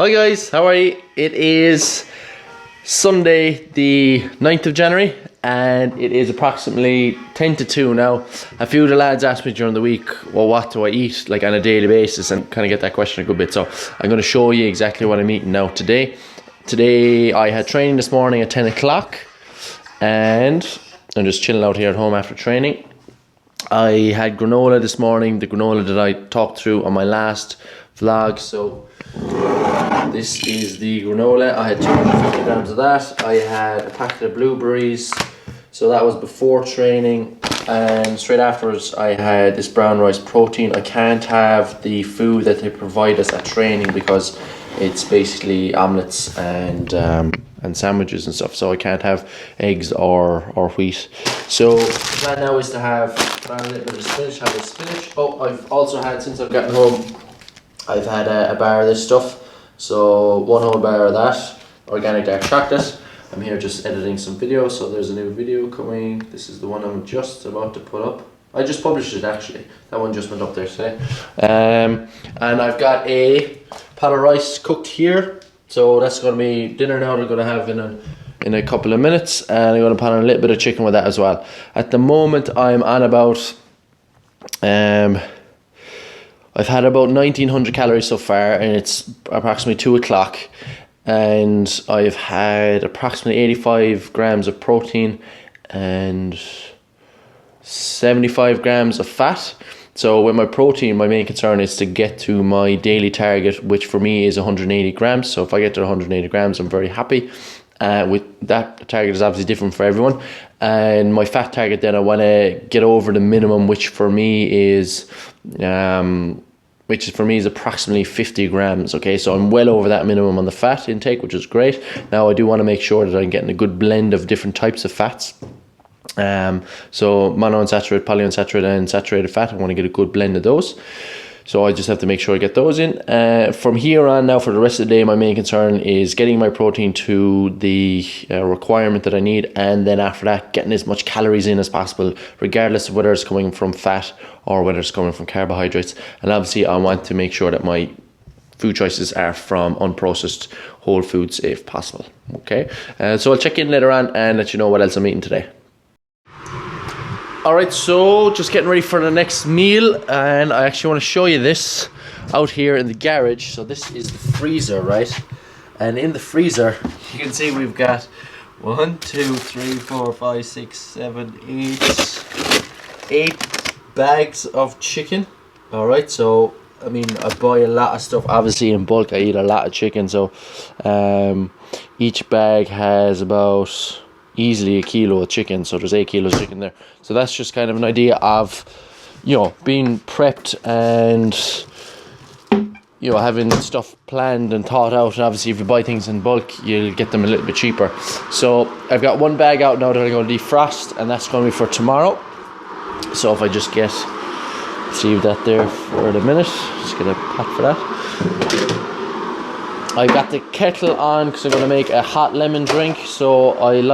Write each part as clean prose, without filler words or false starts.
Hi guys, how are you? It is Sunday the 9th of January and it is approximately 10 to 2 now. A few of the lads asked me during the week, well, what do I eat like on a daily basis, and kind of get that question a good bit. So I'm going to show you exactly what I'm eating now today. Today I had training this morning at 10 o'clock and I'm just chilling out here at home after training. I had granola this morning, the granola that I talked through on my last vlog. So this is the granola. I had 250 grams of that. I had a packet of blueberries, so that was before training, and straight afterwards I had this brown rice protein. I can't have the food that they provide us at training because it's basically omelets and sandwiches and stuff, so I can't have eggs or wheat. So the plan now is to have a little bit of spinach, have a spinach. Oh, I've also had, since I've gotten home, I've had a bar of this stuff. So one whole bar of that, organic dark chocolate. I'm here just editing some videos, so there's a new video coming. This is the one I'm just about to put up. I just published it actually. That one just went up there today. And I've got a pot of rice cooked here. So that's going to be dinner now. We're going to have in a couple of minutes, and I'm going to put on a little bit of chicken with that as well. At the moment, I'm on about I've had about 1900 calories so far, and it's approximately 2 o'clock, and I've had approximately 85 grams of protein and 75 grams of fat. So with my protein, my main concern is to get to my daily target, which for me is 180 grams. So if I get to 180 grams, I'm very happy. With that, the target is obviously different for everyone. And my fat target, then I want to get over the minimum, which for me is approximately 50 grams. Okay, so I'm well over that minimum on the fat intake, which is great. Now I do want to make sure that I'm getting a good blend of different types of fats. So monounsaturated, polyunsaturated and saturated fat, I want to get a good blend of those. So I just have to make sure I get those in. From here on now, for the rest of the day, my main concern is getting my protein to the requirement that I need, and then after that, getting as much calories in as possible, regardless of whether it's coming from fat or whether it's coming from carbohydrates. And obviously I want to make sure that my food choices are from unprocessed whole foods if possible. Okay, so I'll check in later on and let you know what else I'm eating today. Alright, so just getting ready for the next meal, and I actually want to show you this out here in the garage. So this is the freezer, right? And in the freezer, you can see we've got 1, 2, 3, 4, 5, 6, 7, 8 bags of chicken. Alright, so I mean, I buy a lot of stuff obviously in bulk. I eat a lot of chicken, so each bag has about easily a kilo of chicken, so there's 8 kilos of chicken there. So that's just kind of an idea of, you know, being prepped and, you know, having stuff planned and thought out. And obviously if you buy things in bulk, you'll get them a little bit cheaper. So I've got one bag out now that I'm going to defrost, and that's going to be for tomorrow. So if I just leave that there for the minute, just get a pot for that. I got the kettle on because I'm going to make a hot lemon drink. So I do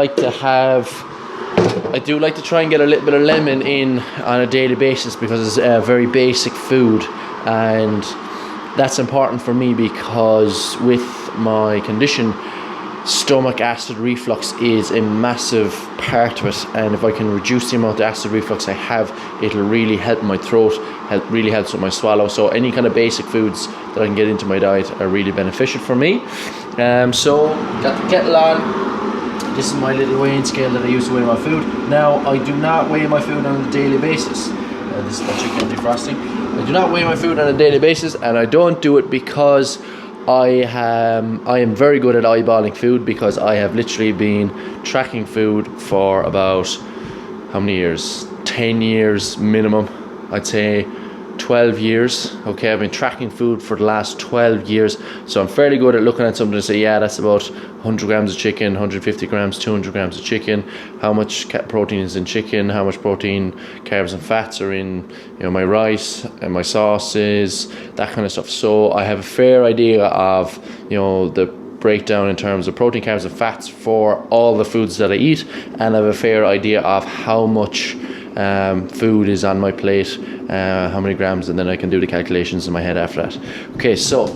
like to try and get a little bit of lemon in on a daily basis because it's a very basic food, and that's important for me because with my condition, stomach acid reflux is a massive part of it, and if I can reduce the amount of acid reflux I have, it'll really help my throat, really helps with my swallow. So any kind of basic foods that I can get into my diet are really beneficial for me. So got the kettle on. This is my little weighing scale that I use to weigh my food. Now I do not weigh my food on a daily basis. This is the chicken defrosting. I do not weigh my food on a daily basis, and I don't do it because I am very good at eyeballing food, because I have literally been tracking food for about, how many years? 10 years minimum. I'd say 12 years. Okay, I've been tracking food for the last 12 years. So I'm fairly good at looking at something and say, yeah, that's about 100 grams of chicken, 150 grams, 200 grams of chicken. How much protein is in chicken? How much protein, carbs and fats are in, you know, my rice and my sauces, that kind of stuff. So I have a fair idea of, you know, the breakdown in terms of protein, carbs and fats for all the foods that I eat, and I have a fair idea of how much food is on my plate, how many grams, and then I can do the calculations in my head after that. Okay, so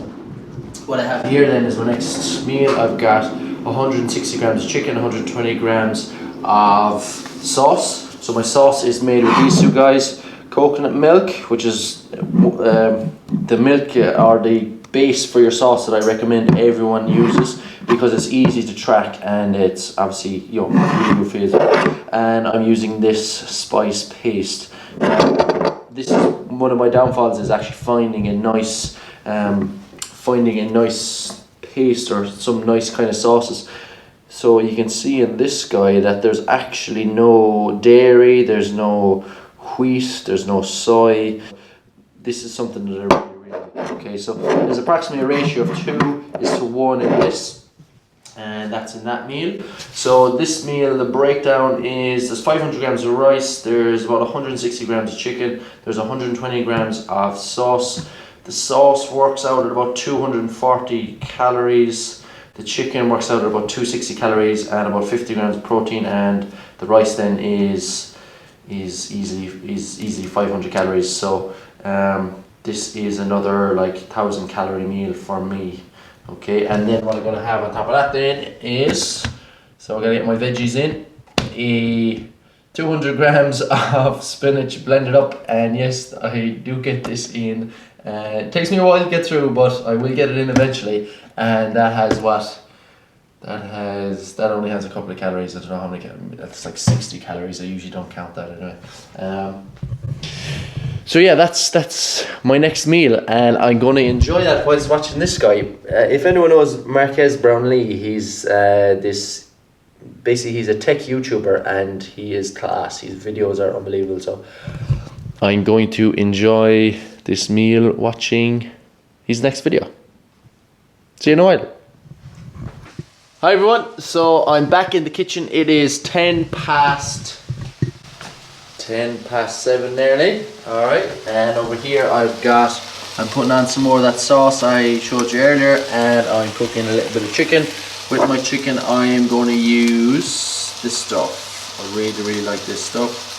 what I have here then is my next meal. I've got 160 grams of chicken, 120 grams of sauce. So my sauce is made with these two guys. Coconut milk, which is the milk or the base for your sauce that I recommend everyone uses because it's easy to track and it's obviously, you know, really good for you. And I'm using this spice paste. This is one of my downfalls, is actually finding a nice paste or some nice kind of sauces. So you can see in this guy that there's actually no dairy, there's no wheat, there's no soy. This is something that I really like. Okay, so there's approximately a ratio of 2:1 in this, and that's in that meal. So this meal, the breakdown is there's 500 grams of rice, there's about 160 grams of chicken, there's 120 grams of sauce. The sauce works out at about 240 calories. The chicken works out at about 260 calories and about 50 grams of protein, and the rice then is easily 500 calories. So this is another like 1,000 calorie meal for me. Okay, and then what I'm gonna have on top of that then is, so I'm gonna get my veggies in, 200 grams of spinach blended up, and yes, I do get this in. It takes me a while to get through, but I will get it in eventually. And that has what? That only has a couple of calories. I don't know how many. That's like 60 calories. I usually don't count that anyway. So yeah, that's my next meal, and I'm going to enjoy that whilst watching this guy. If anyone knows Marquez Brownlee, he's he's a tech YouTuber, and he is class. His videos are unbelievable. So I'm going to enjoy this meal watching his next video. See you in a while. Hi everyone, so I'm back in the kitchen. It is 10 past 7 nearly. Alright, and over here I'm putting on some more of that sauce I showed you earlier, and I'm cooking a little bit of chicken. With my chicken I am going to use this stuff. I really like this stuff.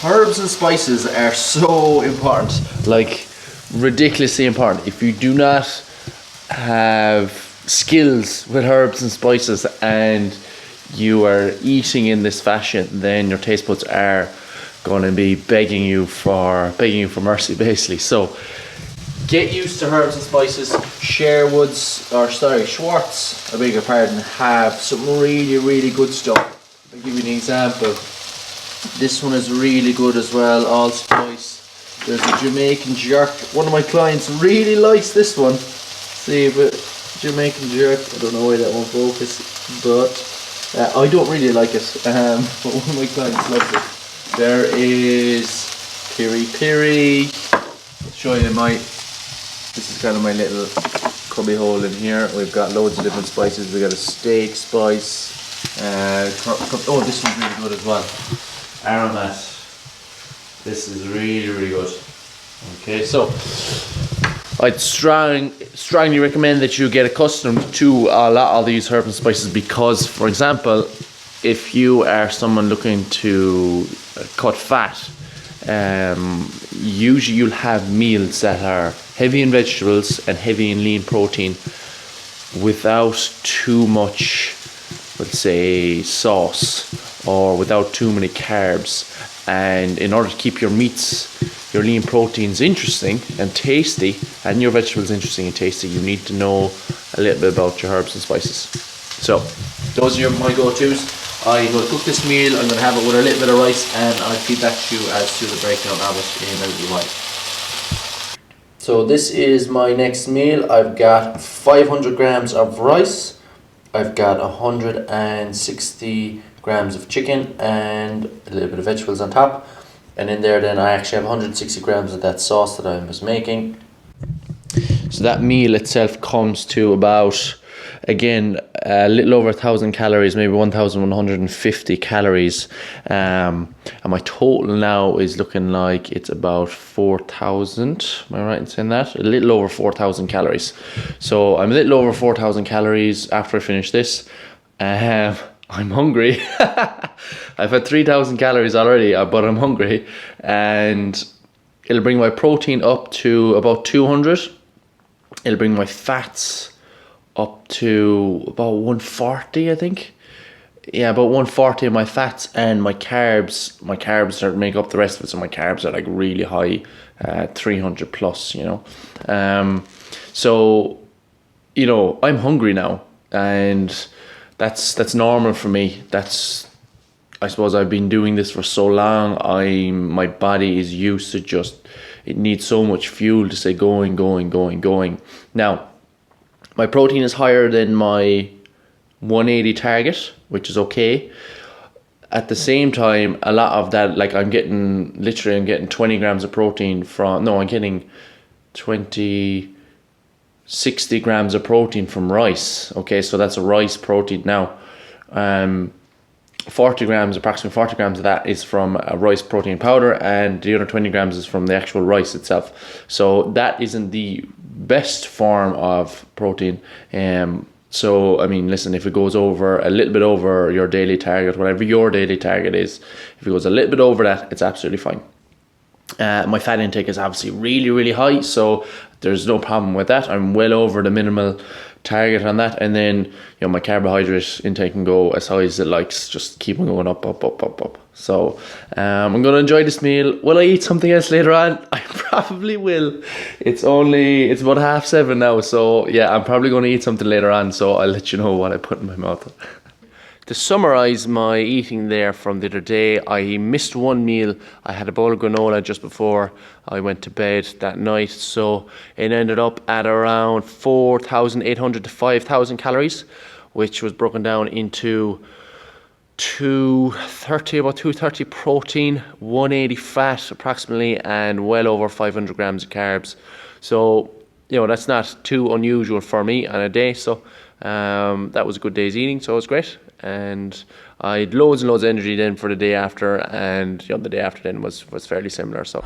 Herbs and spices are so important, like ridiculously important. If you do not have skills with herbs and spices and you are eating in this fashion, then your taste buds are going to be begging you for mercy, basically. So get used to herbs and spices. Schwartz, I beg your pardon, have some really good stuff. I'll give you an example. This one is really good as well, allspice. There's a Jamaican jerk. One of my clients really likes this one. See, but Jamaican jerk, I don't know why that won't focus, but I don't really like it, but one of my clients loves it. There is piri piri. I'll show you this is kind of my little cubby hole in here. We've got loads of different spices. We've got a steak spice. Oh, this one's really good as well. Aromat. This is really good. Okay, so I'd strongly recommend that you get accustomed to a lot of these herbs and spices, because, for example, if you are someone looking to cut fat, usually you'll have meals that are heavy in vegetables and heavy in lean protein without too much, let's say, sauce, or without too many carbs. And in order to keep your meats, your lean proteins interesting and tasty, and your vegetables interesting and tasty, you need to know a little bit about your herbs and spices. So those are my go-tos. I'm going to cook this meal. I'm going to have it with a little bit of rice, and I'll feed back to you as to the breakdown of it in a little while. So this is my next meal. I've got 500 grams of rice. I've got 160 grams of chicken and a little bit of vegetables on top. And in there then I actually have 160 grams of that sauce that I was making. So that meal itself comes to about, again, a little over 1,000 calories, maybe 1,150 calories. And my total now is looking like it's about 4,000. Am I right in saying that? A little over 4,000 calories. So I'm a little over 4,000 calories after I finish this. I'm hungry. I've had 3,000 calories already, but I'm hungry. And it'll bring my protein up to about 200. It'll bring my fats up to about 140, I think. Yeah, about 140 of my fats, and my carbs are make up the rest of it. So my carbs are like really high, 300 plus, you know. So, you know, I'm hungry now, and that's normal for me. I suppose I've been doing this for so long. My body is used to it needs so much fuel to stay going. Now, my protein is higher than my 180 target, which is okay. At the same time, a lot of that, like I'm getting 20 grams of protein I'm getting 60 grams of protein from rice. Okay, so that's a rice protein. Now, approximately 40 grams of that is from a rice protein powder, and the other 20 grams is from the actual rice itself. So that isn't the best form of protein. So, I mean, listen, if it goes over a little bit over your daily target, whatever your daily target is, if it goes a little bit over that, it's absolutely fine. My fat intake is obviously really, really high, so there's no problem with that. I'm well over the minimal target on that. And then, you know, my carbohydrate intake can go as high as it likes, just keep on going up. So I'm going to enjoy this meal. Will I eat something else later on? I probably will. It's about 7:30 now, so yeah, I'm probably going to eat something later on, so I'll let you know what I put in my mouth. To summarise my eating there from the other day, I missed one meal. I had a bowl of granola just before I went to bed that night, so it ended up at around 4,800 to 5,000 calories, which was broken down into about 230 protein, 180 fat approximately, and well over 500 grams of carbs. So, you know, that's not too unusual for me on a day, so that was a good day's eating, so it was great. And I had loads and loads of energy then for the day after, and you know, the day after then was fairly similar. So.